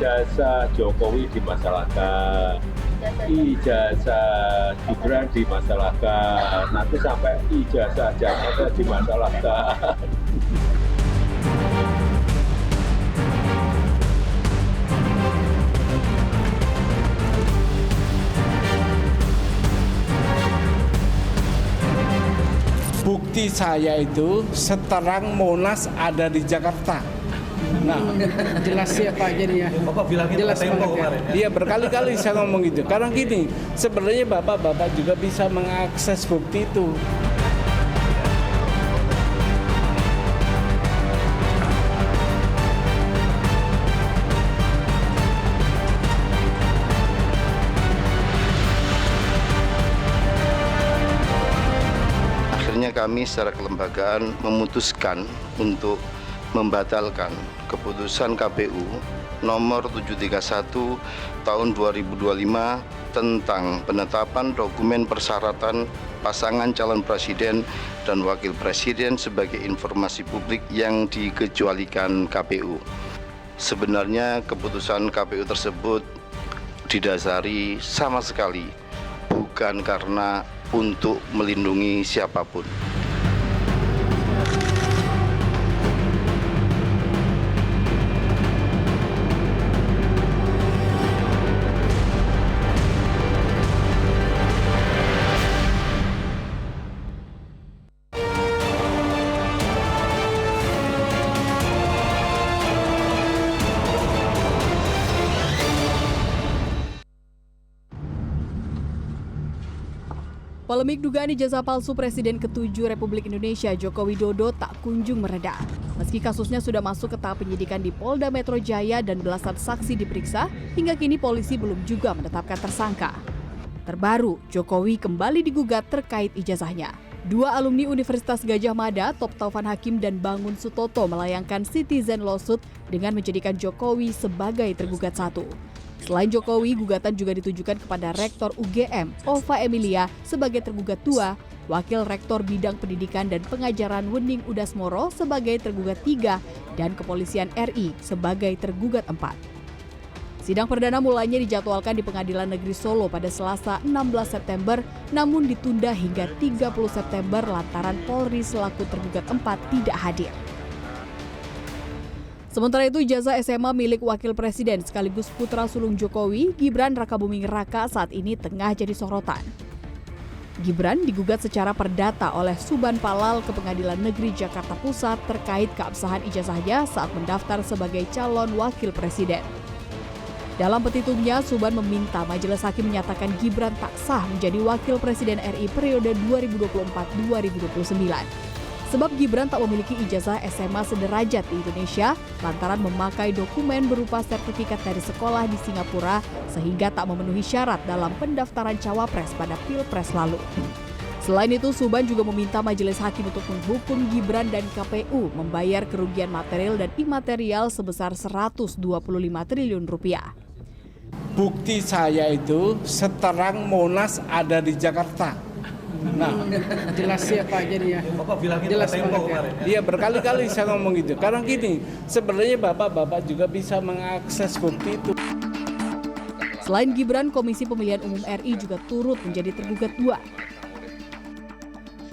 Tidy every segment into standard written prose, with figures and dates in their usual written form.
ijazah Jokowi dimasalahkan, ijazah Gibran dimasalahkan, nanti sampai ijazah Jakarta dimasalahkan. Bukti saya itu seterang Monas ada di Jakarta. Nah, Jelas ya Pak jadi ya. Bapak bilangin Jelas Tempo banget ya. kemarin ya. dia berkali-kali saya ngomong gitu. Karena gini, sebenarnya bapak-bapak juga bisa mengakses bukti itu. Akhirnya kami secara kelembagaan memutuskan untuk membatalkan keputusan KPU nomor 731 tahun 2025 tentang penetapan dokumen persyaratan pasangan calon presiden dan wakil presiden sebagai informasi publik yang dikecualikan KPU. Sebenarnya keputusan KPU tersebut didasari sama sekali bukan karena untuk melindungi siapapun. Polemik dugaan ijazah palsu Presiden ke-7 Republik Indonesia Joko Widodo tak kunjung mereda. Meski kasusnya sudah masuk ke tahap penyidikan di Polda Metro Jaya dan belasan saksi diperiksa, hingga kini polisi belum juga menetapkan tersangka. Terbaru, Jokowi kembali digugat terkait ijazahnya. Dua alumni Universitas Gadjah Mada, Top Taufan Hakim dan Bangun Sutoto melayangkan citizen lawsuit dengan menjadikan Jokowi sebagai tergugat satu. Selain Jokowi, gugatan juga ditujukan kepada Rektor UGM, Ova Emilia, sebagai tergugat 2, Wakil Rektor Bidang Pendidikan dan Pengajaran Wening Udasmoro sebagai tergugat 3, dan Kepolisian RI sebagai tergugat 4. Sidang perdana mulanya dijadwalkan di Pengadilan Negeri Solo pada Selasa 16 September, namun ditunda hingga 30 September lantaran Polri selaku tergugat 4 tidak hadir. Sementara itu, ijazah SMA milik Wakil Presiden sekaligus putra sulung Jokowi, Gibran Rakabuming Raka saat ini tengah jadi sorotan. Gibran digugat secara perdata oleh Suban Palal ke Pengadilan Negeri Jakarta Pusat terkait keabsahan ijazahnya saat mendaftar sebagai calon Wakil Presiden. Dalam petitumnya, Suban meminta Majelis Hakim menyatakan Gibran tak sah menjadi Wakil Presiden RI periode 2024-2029. Sebab Gibran tak memiliki ijazah SMA sederajat di Indonesia lantaran memakai dokumen berupa sertifikat dari sekolah di Singapura sehingga tak memenuhi syarat dalam pendaftaran cawapres pada Pilpres lalu. Selain itu, Suban juga meminta Majelis Hakim untuk menghukum Gibran dan KPU membayar kerugian material dan imaterial sebesar 125 triliun rupiah. Bukti saya itu seterang Monas ada di Jakarta. Nah, Jelas ya Pak jadi ya. Bapak bilangin Jelas Tempo banget ya. kemarin ya. dia berkali-kali saya ngomong gitu. Karena gini, sebenarnya bapak-bapak juga bisa mengakses bukti itu. Selain Gibran, Komisi Pemilihan Umum RI juga turut menjadi tergugat 2.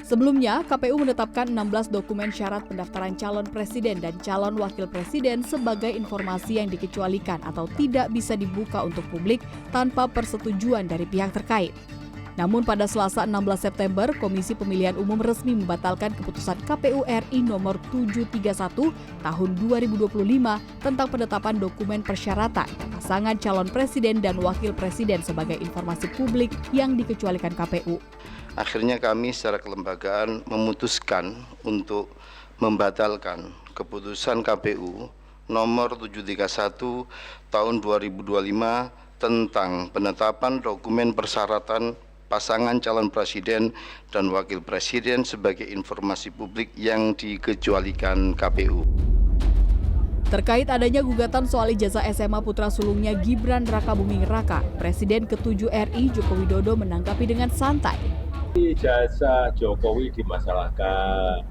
Sebelumnya, KPU menetapkan 16 dokumen syarat pendaftaran calon presiden dan calon wakil presiden sebagai informasi yang dikecualikan atau tidak bisa dibuka untuk publik tanpa persetujuan dari pihak terkait. Namun pada Selasa 16 September, Komisi Pemilihan Umum resmi membatalkan keputusan KPU RI nomor 731 tahun 2025 tentang penetapan dokumen persyaratan pasangan calon presiden dan wakil presiden sebagai informasi publik yang dikecualikan KPU. Akhirnya kami secara kelembagaan memutuskan untuk membatalkan keputusan KPU nomor 731 tahun 2025 tentang penetapan dokumen persyaratan pasangan calon presiden dan wakil presiden sebagai informasi publik yang dikecualikan KPU. Terkait adanya gugatan soal ijazah SMA putra sulungnya Gibran Rakabuming Raka, Presiden ke-7 RI Joko Widodo menanggapi dengan santai. Ijazah Jokowi dimasalahkan,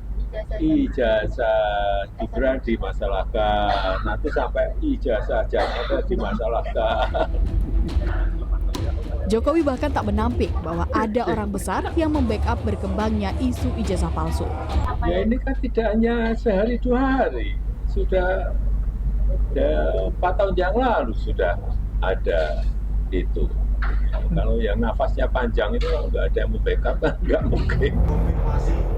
ijazah Gibran dimasalahkan, nanti sampai ijazah Jakarta dimasalahkan. Jokowi bahkan tak menampik bahwa ada orang besar yang membackup berkembangnya isu ijazah palsu. Ya ini kan tidak hanya sehari 2 hari, sudah 4 tahun yang lalu sudah ada itu. Kalau yang nafasnya panjang itu kalau nggak ada yang membackup kan nggak mungkin.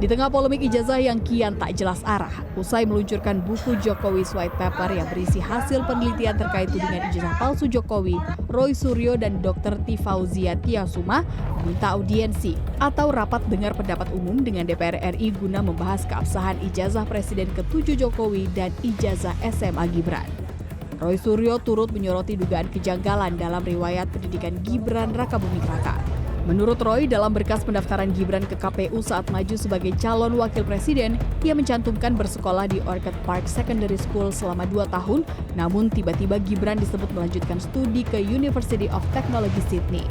Di tengah polemik ijazah yang kian tak jelas arah, usai meluncurkan buku Jokowi's White Paper yang berisi hasil penelitian terkait tudingan ijazah palsu Jokowi, Roy Suryo dan Dr. Tifauzia Tiasuma meminta audiensi atau rapat dengar pendapat umum dengan DPR RI guna membahas keabsahan ijazah Presiden ke-7 Jokowi dan ijazah SMA Gibran. Roy Suryo turut menyoroti dugaan kejanggalan dalam riwayat pendidikan Gibran Rakabuming Raka. Menurut Roy, dalam berkas pendaftaran Gibran ke KPU saat maju sebagai calon wakil presiden, ia mencantumkan bersekolah di Orchard Park Secondary School selama 2 tahun, namun tiba-tiba Gibran disebut melanjutkan studi ke University of Technology Sydney.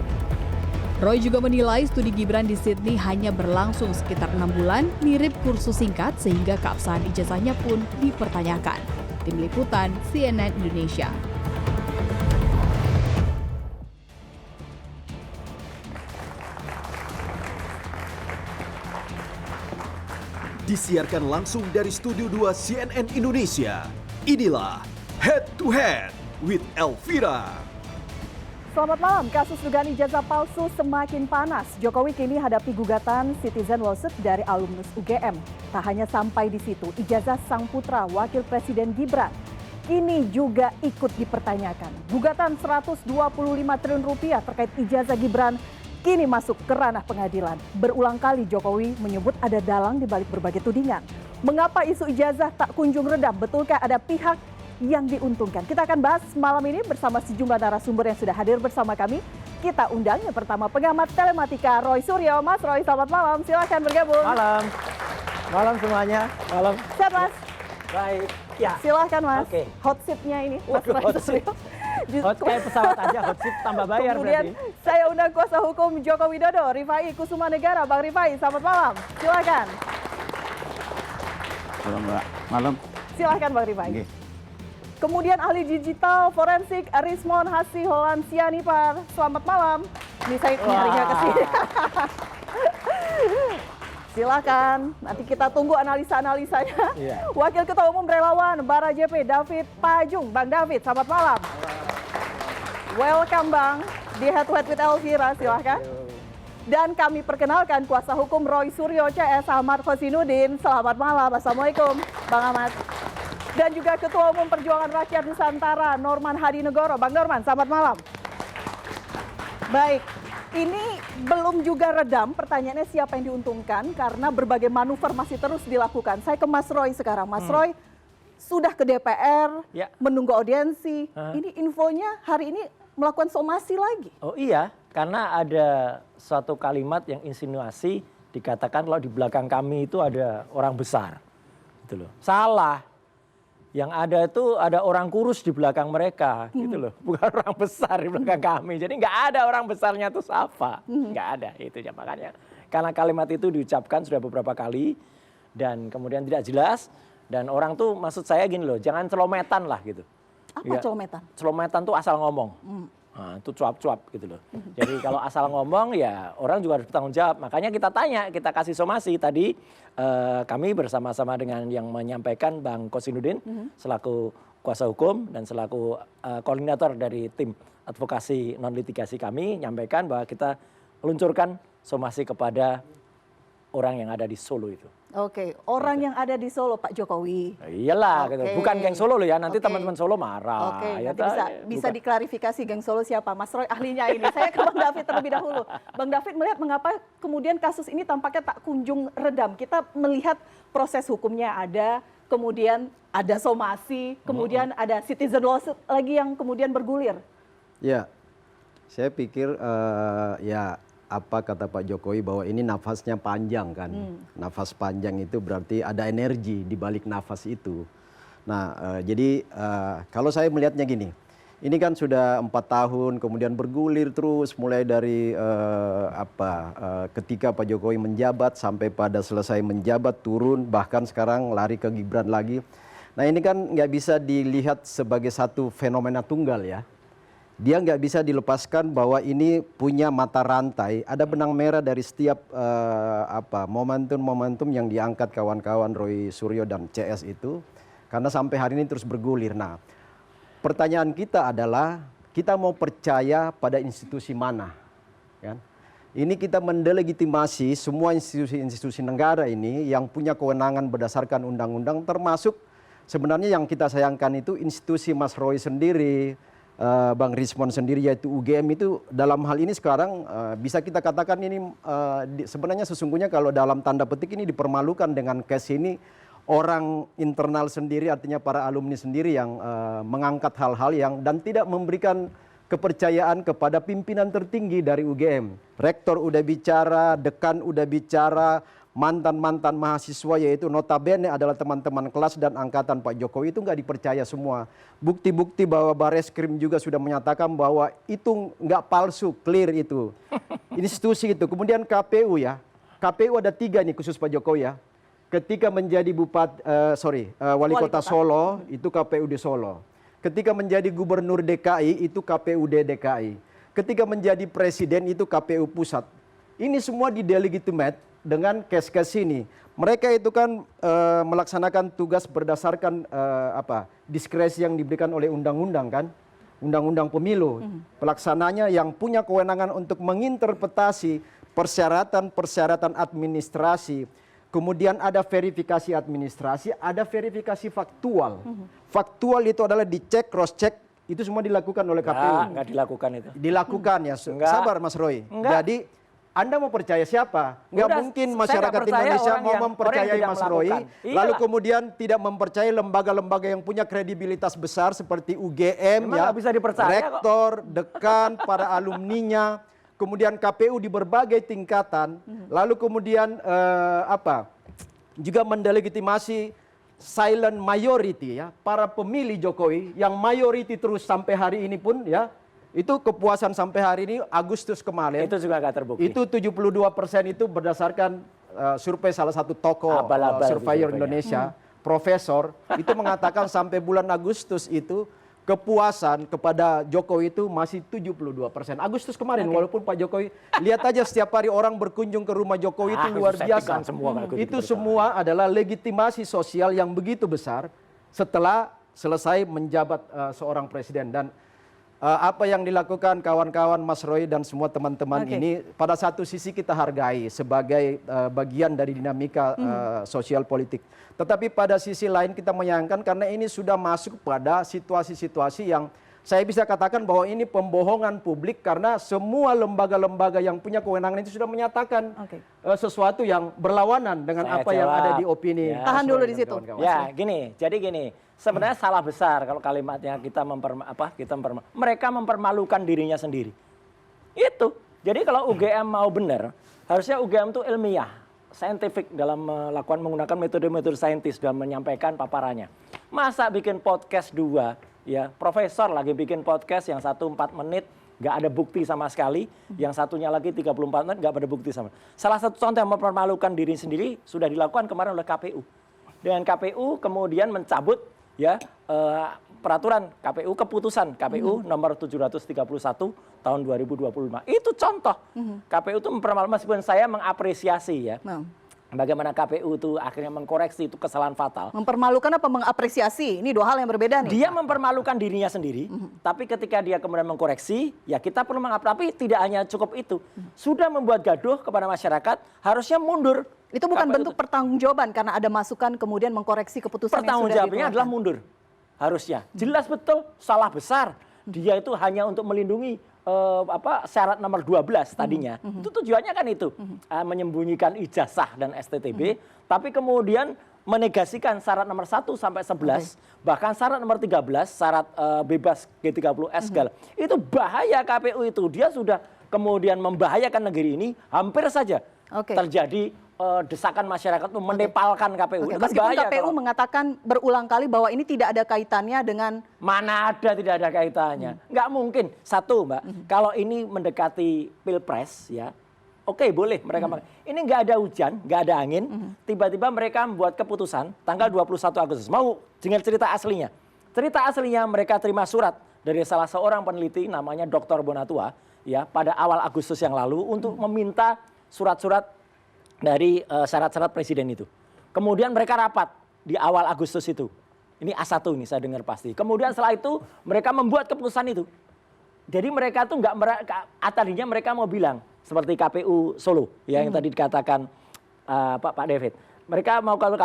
Roy juga menilai studi Gibran di Sydney hanya berlangsung sekitar 6 bulan, mirip kursus singkat sehingga keabsahan ijazahnya pun dipertanyakan. Tim Liputan CNN Indonesia. Disiarkan langsung dari Studio 2 CNN Indonesia. Inilah Head to Head with Elvira. Selamat malam, kasus dugaan ijazah palsu semakin panas. Jokowi kini hadapi gugatan citizen lawsuit dari alumnus UGM. Tak hanya sampai di situ, ijazah sang putra Wakil Presiden Gibran kini juga ikut dipertanyakan. Gugatan 125 triliun rupiah terkait ijazah Gibran kini masuk ke ranah pengadilan. Berulang kali Jokowi menyebut ada dalang di balik berbagai tudingan. Mengapa isu ijazah tak kunjung redam? Betulkah ada pihak yang diuntungkan? Kita akan bahas malam ini bersama sejumlah narasumber yang sudah hadir bersama kami. Kita undang yang pertama pengamat telematika Roy Suryo. Mas Roy, selamat malam. Silakan bergabung. Malam. Malam semuanya. Malam. Siap, Mas? Baik. Ya. Silahkan, Mas. Oke. Hot seat-nya ini. Mas Waduh, Roy hot seat. Suryo. Hot kayak pesawat aja, hot seat tambah bayar. Kemudian berarti. saya undang kuasa hukum Joko Widodo, Rifai Kusuma Negara. Bang Rifai, selamat malam. Silakan. Malam, Mbak. Malam. Silakan, Bang Rifai. Oke. Kemudian ahli digital forensik Rismon Hasi Holan Sianipar. Selamat malam. Ini saya nyarinya ke sini. Silakan, nanti kita tunggu analisa-analisanya. Iya. Wakil Ketua Umum Relawan Bara JP David Pajung. Bang David, selamat malam. Welcome Bang di Head to Head with Elvira, silahkan. Dan kami perkenalkan kuasa hukum Roy Suryo CS Ahmad Khosinuddin. Selamat malam, Assalamualaikum Bang Ahmad. Dan juga Ketua Umum Perjuangan Rakyat Nusantara Norman Hadinegoro. Bang Norman, selamat malam. Baik, ini belum juga redam, pertanyaannya siapa yang diuntungkan karena berbagai manuver masih terus dilakukan. Saya ke Mas Roy sekarang. Mas Roy sudah ke DPR, Ya. menunggu audiensi. Ini infonya hari ini melakukan somasi lagi. Oh iya, karena ada suatu kalimat yang insinuasi dikatakan kalau di belakang kami itu ada orang besar. Gitu loh. Salah. Yang ada itu ada orang kurus di belakang mereka, gitu loh. Bukan orang besar di belakang kami. Jadi nggak ada orang besarnya itu siapa. Nggak ada, itu ya. Makanya karena kalimat itu diucapkan sudah beberapa kali dan kemudian tidak jelas. Dan orang tuh maksud saya gini loh, jangan celometan lah gitu. Apa celometan? Celometan tuh asal ngomong. Nah, itu cuap-cuap gitu loh. Jadi kalau asal ngomong ya orang juga harus bertanggung jawab. Makanya kita tanya, kita kasih somasi tadi kami bersama-sama dengan yang menyampaikan Bang Khosinuddin selaku kuasa hukum dan selaku koordinator dari tim advokasi non litigasi kami nyampaikan bahwa kita luncurkan somasi kepada orang yang ada di Solo itu. Oke, orang yang ada di Solo, Pak Jokowi. Iyalah, gitu. Bukan geng Solo loh ya, nanti Oke. teman-teman Solo marah. Oke, Ya, nanti bisa bukan. diklarifikasi geng Solo siapa. Mas Roy ahlinya ini. Saya ke Bang David terlebih dahulu. Bang David melihat mengapa kemudian kasus ini tampaknya tak kunjung redam. Kita melihat proses hukumnya ada, kemudian ada somasi, kemudian ada citizen lawsuit lagi yang kemudian bergulir. Ya, saya pikir ya apa kata Pak Jokowi bahwa ini nafasnya panjang kan. Nafas panjang itu berarti ada energi di balik nafas itu. Nah, jadi kalau saya melihatnya gini, Ini kan sudah 4 tahun, kemudian bergulir terus, mulai dari ketika Pak Jokowi menjabat sampai pada selesai menjabat turun, bahkan sekarang lari ke Gibran lagi. Nah ini kan nggak bisa dilihat sebagai satu fenomena tunggal ya. Dia nggak bisa dilepaskan bahwa ini punya mata rantai, ada benang merah dari setiap momentum-momentum yang diangkat kawan-kawan Roy Suryo dan CS itu, karena sampai hari ini terus bergulir. Nah, pertanyaan kita adalah kita mau percaya pada institusi mana, kan? Ini kita mendelegitimasi semua institusi-institusi negara ini yang punya kewenangan berdasarkan undang-undang, termasuk sebenarnya yang kita sayangkan itu institusi Mas Roy sendiri, Bang Rismon sendiri, yaitu UGM itu dalam hal ini sekarang bisa kita katakan ini sebenarnya sesungguhnya kalau dalam tanda petik ini dipermalukan dengan case ini. Orang internal sendiri, artinya para alumni sendiri yang mengangkat hal-hal yang dan tidak memberikan kepercayaan kepada pimpinan tertinggi dari UGM. Rektor udah bicara, dekan udah bicara, mantan-mantan mahasiswa yaitu notabene adalah teman-teman kelas dan angkatan Pak Jokowi itu nggak dipercaya semua. Bukti-bukti bahwa Bareskrim juga sudah menyatakan bahwa itu nggak palsu, clear itu. Institusi itu. Kemudian KPU ya, KPU ada 3 nih khusus Pak Jokowi ya. Ketika menjadi wali kota Solo, itu KPUD Solo. Ketika menjadi gubernur DKI, itu KPUD DKI. Ketika menjadi presiden, itu KPU Pusat. Ini semua didelegitimate dengan case-case ini. Mereka itu kan melaksanakan tugas berdasarkan diskresi yang diberikan oleh undang-undang kan. Undang-undang pemilu. Pelaksananya yang punya kewenangan untuk menginterpretasi persyaratan-persyaratan administrasi. Kemudian ada verifikasi administrasi, ada verifikasi faktual. Faktual itu adalah dicek, cross check, itu semua dilakukan oleh KPU. Enggak dilakukan itu. Dilakukan ya. Sabar Mas Roy. Enggak. Jadi Anda mau percaya siapa? Nggak mungkin masyarakat Indonesia mau mempercayai Mas Roy, lalu kemudian tidak mempercayai lembaga-lembaga yang punya kredibilitas besar seperti UGM, ya, bisa dipercaya rektor, dekan, para alumninya. Kemudian KPU di berbagai tingkatan, lalu kemudian juga mendelegitimasi silent majority ya, para pemilih Jokowi yang majority terus sampai hari ini pun ya, itu kepuasan sampai hari ini Agustus kemarin. Itu juga nggak terbukti. Itu 72% itu berdasarkan survei salah satu tokoh surveyor Indonesia, profesor, itu mengatakan sampai bulan Agustus itu kepuasan kepada Jokowi itu masih 72%. Agustus kemarin, walaupun Pak Jokowi, lihat aja setiap hari orang berkunjung ke rumah Jokowi itu luar biasa. Itu semua adalah legitimasi sosial yang begitu besar setelah selesai menjabat seorang presiden. Dan apa yang dilakukan kawan-kawan Mas Roy dan semua teman-teman ini pada satu sisi kita hargai sebagai bagian dari dinamika sosial politik. Tetapi pada sisi lain kita menyayangkan karena ini sudah masuk pada situasi-situasi yang saya bisa katakan bahwa ini pembohongan publik karena semua lembaga-lembaga yang punya kewenangan itu sudah menyatakan sesuatu yang berlawanan dengan apa yang ada di opini. Tahan dulu di situ. Ya, jadi gini. Sebenarnya salah besar kalau kalimatnya mereka mempermalukan dirinya sendiri. Itu. Jadi kalau UGM mau benar, harusnya UGM itu ilmiah, scientific dalam menggunakan metode-metode saintis dalam menyampaikan paparannya. Masa bikin podcast 2, ya, profesor lagi bikin podcast yang 1 4 menit, nggak ada bukti sama sekali, yang satunya lagi 34 menit nggak ada bukti sama. Salah satu contoh yang mempermalukan diri sendiri sudah dilakukan kemarin oleh KPU. Dengan KPU kemudian mencabut ya peraturan KPU, keputusan KPU nomor 731 tahun 2025. Itu contoh. KPU itu mempermalukan, meskipun saya mengapresiasi ya. Bagaimana KPU itu akhirnya mengkoreksi itu kesalahan fatal. Mempermalukan apa mengapresiasi? Ini 2 hal yang berbeda nih. Dia mempermalukan dirinya sendiri, tapi ketika dia kemudian mengkoreksi, ya kita perlu mengapresiasi. Tapi tidak hanya cukup itu. Sudah membuat gaduh kepada masyarakat, harusnya mundur. Itu bukan bentuk pertanggungjawaban karena ada masukan kemudian mengkoreksi keputusan yang sudah pertanggungjawabannya adalah mundur. Harusnya. Jelas betul salah besar. Dia itu hanya untuk melindungi syarat nomor 12 tadinya. Itu tujuannya kan itu. Menyembunyikan ijazah dan STTB, tapi kemudian menegasikan syarat nomor 1 sampai 11, bahkan syarat nomor 13, syarat bebas G30S segala. Itu bahaya KPU itu. Dia sudah kemudian membahayakan negeri ini, hampir saja terjadi desakan masyarakat untuk menepalkan KPU. Oke, Itu kan meskipun bahaya KPU kalau- mengatakan berulang kali bahwa ini tidak ada kaitannya dengan Mana ada tidak ada kaitannya. Nggak mungkin. Satu, Mbak, kalau ini mendekati Pilpres, ya, oke, boleh mereka. Ini nggak ada hujan, nggak ada angin. Tiba-tiba mereka membuat keputusan tanggal 21 Agustus. Mau dengar cerita aslinya? Cerita aslinya mereka terima surat dari salah seorang peneliti namanya Dr. Bonatua, ya, pada awal Agustus yang lalu untuk meminta surat-surat dari syarat-syarat presiden itu. Kemudian mereka rapat di awal Agustus itu. Ini A1 ini saya dengar pasti. Kemudian setelah itu mereka membuat keputusan itu. Jadi mereka tuh tadinya mereka mau bilang seperti KPU Solo ya, yang tadi dikatakan Pak David. Mereka mau kalau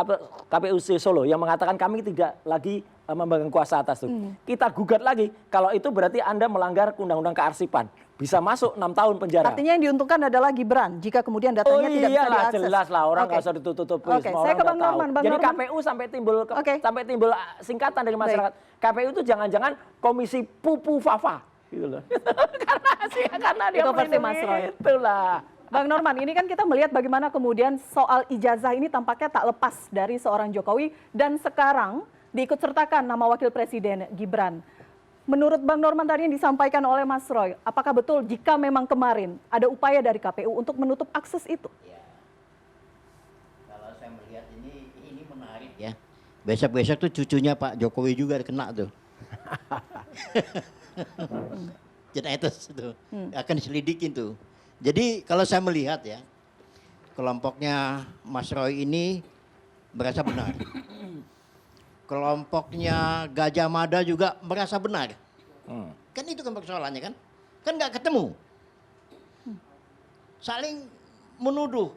KPU Solo yang mengatakan kami tidak lagi memegang kuasa atas itu. Kita gugat lagi, kalau itu berarti Anda melanggar undang-undang kearsipan. Bisa masuk 6 tahun penjara. artinya yang diuntungkan adalah Gibran jika kemudian datanya tidak bisa iyalah, diakses. jelas lah, orang Oke. nggak usah ditutup-tutupi. Oke, semua saya orang ke Bang udah tahu. Norman. Bang Jadi Norman. KPU sampai timbul Oke. singkatan dari masyarakat. KPU itu jangan-jangan komisi pupu fafa gitu loh. karena dia Itu versi Mas Roy. itulah. Bang Norman, ini kan kita melihat bagaimana kemudian soal ijazah ini tampaknya tak lepas dari seorang Jokowi dan sekarang diikutsertakan nama Wakil Presiden Gibran. Menurut Bang Norman tadi yang disampaikan oleh Mas Roy, apakah betul jika memang kemarin ada upaya dari KPU untuk menutup akses itu? Ya. Kalau saya melihat ini menarik ya. Besok-besok tuh cucunya Pak Jokowi juga kena tuh. Jenaitos itu akan diselidikin tuh. Jadi kalau saya melihat ya, kelompoknya Mas Roy ini merasa benar. Kelompoknya Gajah Mada juga merasa benar. Kan itu kan persoalannya kan? Kan nggak ketemu. Saling menuduh,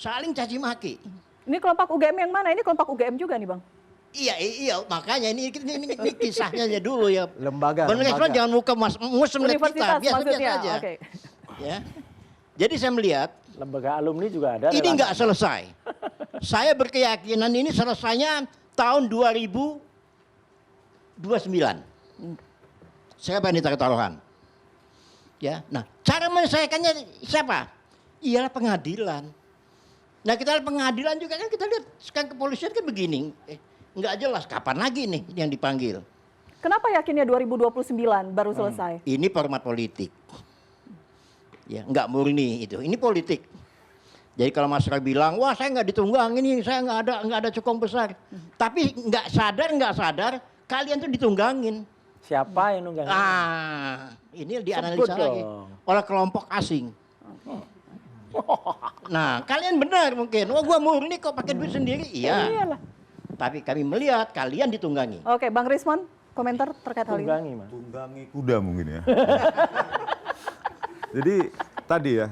saling caci maki. Ini kelompok UGM yang mana? Ini kelompok UGM juga nih Bang. Iya, makanya ini kisahnya aja dulu ya. Lembaga. Bang Resman jangan muka musim kita, Universitas biasa maksudnya. aja. Oke. Ya. Jadi saya melihat Lembaga alumni juga ada. ini nggak selesai. Saya berkeyakinan ini selesainya tahun 2029. Saya berani taruhan. Ya, nah cara menyelesaikannya siapa? Ialah pengadilan. Nah kita lihat pengadilan juga kan kita lihat sekarang kepolisian kan begini, nggak jelas kapan lagi nih yang dipanggil. Kenapa yakinnya 2029 baru selesai? Ini format politik. Ya, nggak murni itu. Ini politik. Jadi kalau Mas Roy bilang, wah saya nggak ditunggang ini, saya nggak ada cukong besar. Tapi nggak sadar, kalian tuh ditunggangin. Siapa yang nunggangin? Ini dianalisa lagi oleh kelompok asing. Nah, kalian benar mungkin. Wah, gua murni kok pakai duit sendiri. Iya. Iyalah. Tapi kami melihat kalian ditunggangi. Oke, Bang Rismon, komentar terkait hal ini. Tunggangi, Mas. Tunggangi kuda mungkin ya. Jadi tadi ya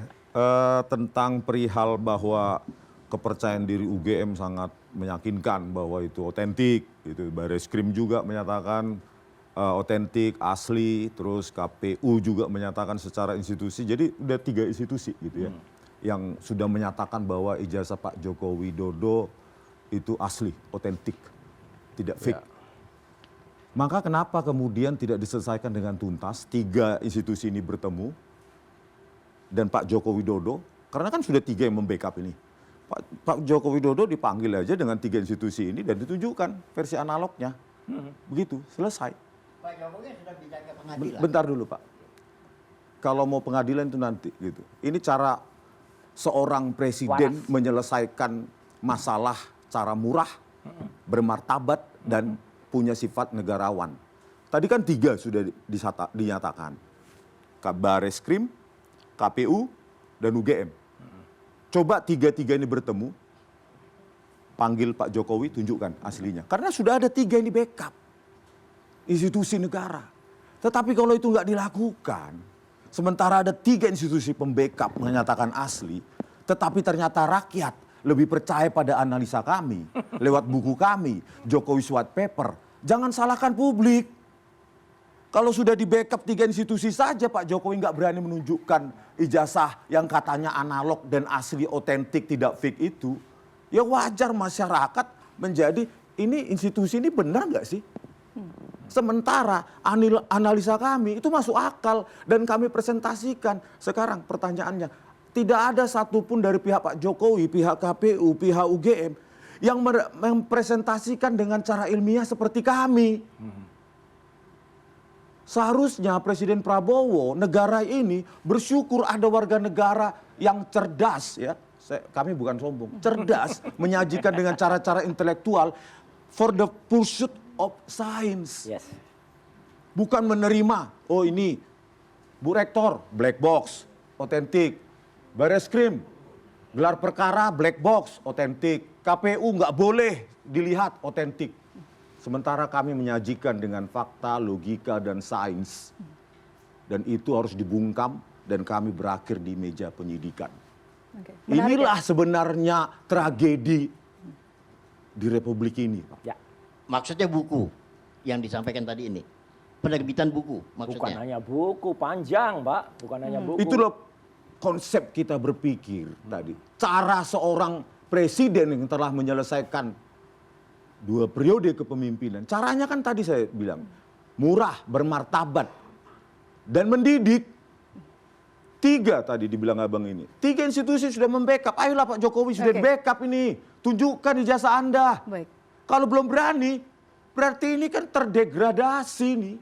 tentang perihal bahwa kepercayaan diri UGM sangat meyakinkan bahwa itu otentik. Itu Bareskrim juga menyatakan otentik, asli, terus KPU juga menyatakan secara institusi. Jadi udah 3 institusi gitu ya, yang sudah menyatakan bahwa ijazah Pak Joko Widodo itu asli, otentik, tidak fake. Maka kenapa kemudian tidak diselesaikan dengan tuntas 3 institusi ini bertemu dan Pak Joko Widodo, karena kan sudah 3 yang membackup ini. Pak Joko Widodo dipanggil aja dengan 3 institusi ini dan ditunjukkan versi analognya. Begitu, selesai. Pak Jokowi sudah bicara ke pengadilan. Bentar dulu Pak. Kalau mau pengadilan itu nanti gitu. Ini cara seorang presiden menyelesaikan masalah cara murah, bermartabat dan punya sifat negarawan. Tadi kan 3 sudah dinyatakan. Bareskrim, KPU, dan UGM. Coba 3-3 ini bertemu, panggil Pak Jokowi, tunjukkan aslinya. Karena sudah ada 3 ini backup. Institusi negara. Tetapi kalau itu nggak dilakukan, sementara ada 3 institusi pembackup menyatakan asli, tetapi ternyata rakyat lebih percaya pada analisa kami, lewat buku kami, Jokowi White Paper. Jangan salahkan publik. Kalau sudah di backup 3 institusi saja Pak Jokowi nggak berani menunjukkan ijazah yang katanya analog dan asli, otentik, tidak fake itu, ya wajar masyarakat menjadi ini institusi ini benar nggak sih? Sementara analisa kami itu masuk akal dan kami presentasikan. Sekarang pertanyaannya, tidak ada satupun dari pihak Pak Jokowi, pihak KPU, pihak UGM yang mempresentasikan dengan cara ilmiah seperti kami. Seharusnya Presiden Prabowo, negara ini bersyukur ada warga negara yang cerdas, ya. Kami bukan sombong, cerdas, menyajikan dengan cara-cara intelektual for the pursuit of science. Yes. Bukan menerima, oh ini Bu Rektor, black box, otentik. Bareskrim, gelar perkara black box, otentik. KPU nggak boleh dilihat, otentik. Sementara kami menyajikan dengan fakta, logika, dan sains. Dan itu harus dibungkam dan kami berakhir di meja penyidikan. Oke. Inilah sebenarnya tragedi di Republik ini, Pak. Ya. Maksudnya buku yang disampaikan tadi ini. Penerbitan buku maksudnya. Bukan hanya buku, panjang, Pak. Bukan hanya buku. Itulah konsep kita berpikir tadi. Cara seorang presiden yang telah menyelesaikan 2 periode kepemimpinan. Caranya kan tadi saya bilang, murah, bermartabat, dan mendidik. 3 tadi dibilang abang ini. 3 institusi sudah membackup. Ayolah Pak Jokowi sudah backup ini. Tunjukkan ijazah Anda. Baik. Kalau belum berani, berarti ini kan terdegradasi nih.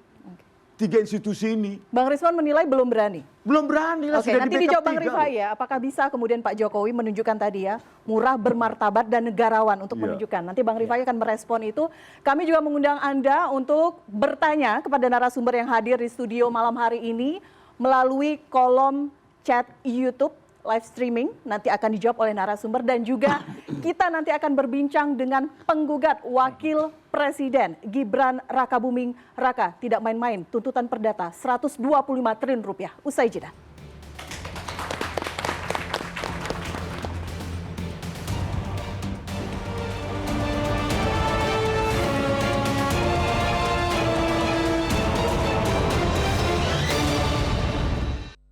3 institusi ini. Bang Risman menilai belum berani. Belum berani lah. Oke, sudah nanti di-backup dijawab Bang 3 Rifai ya. Apakah bisa kemudian Pak Jokowi menunjukkan tadi ya, murah, bermartabat, dan negarawan untuk menunjukkan. Nanti Bang Rifai akan merespon itu. Kami juga mengundang Anda untuk bertanya kepada narasumber yang hadir di studio malam hari ini melalui kolom chat YouTube live streaming. Nanti akan dijawab oleh narasumber dan juga kita nanti akan berbincang dengan penggugat Wakil Presiden Gibran Rakabuming Raka. Tidak main-main, tuntutan perdata 125 triliun rupiah. Usai jeda.